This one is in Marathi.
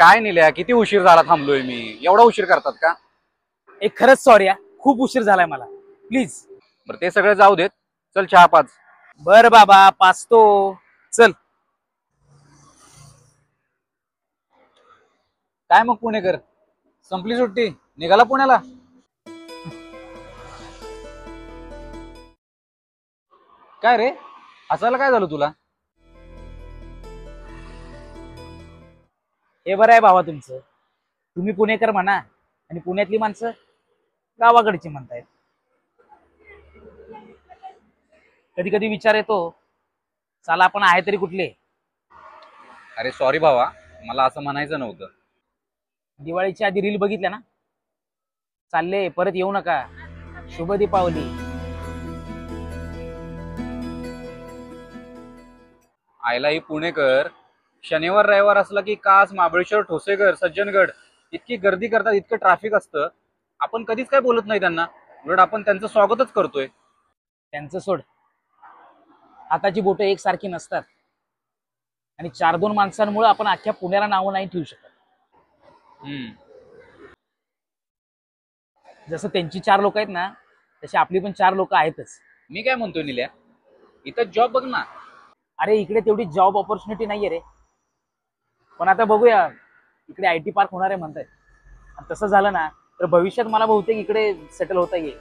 काय नेल्या, किती उशीर झाला थांबलोय मी, एवढा उशीर करतात का? एक खरंच सॉरी आहे, खूप उशीर झालाय मला, प्लीज. बरं ते सगळं जाऊ देत, चल चहा पाच. बर बाबा पाचतो, चल. काय मग पुणेकर, संपली सुट्टी, निघाला पुण्याला? काय रे, हसायला काय झालं तुला? हे बरं आहे बाबा तुमचं, तुम्ही पुणेकर म्हणा आणि पुण्यातली माणसं गावाकडची म्हणतायत. कधी कधी विचार येतो, चला आपण आहे तरी कुठले. अरे सॉरी भावा, मला असं म्हणायचं नव्हतं. दिवाळीच्या आधी रील बघितल्या ना, चालले परत येऊ नका, शुभ दीपावली. आयला ही पुणेकर, शनिवार रविवार असला की कास, महाबळेश्वर, ठोसेघर, सज्जनगड इतकी गर्दी करतात, इतकं ट्रॅफिक असतं, आपण कधीच काय बोलत नाही त्यांना, उलट आपण त्यांचं स्वागतच करतोय. त्यांचं सोड, हाताची बोटं एकसारखी नसतात आणि 4-2 माणसांमुळे आपण अख्ख्या पुण्याला नावं नाही ठेवू शकत. जसं त्यांची 4 लोक आहेत ना, तशी आपली पण 4 लोक आहेतच. मी काय म्हणतोय निल्या, इथं जॉब बघ ना. अरे इकडे तेवढी जॉब ऑपॉर्च्युनिटी नाहीये रे, पण आता बघूया, इकडे IT पार्क होणार आहे म्हणतायत, आणि तसं झालं ना तर भविष्यात मला बहुतेक इकडे सेटल होता येईल.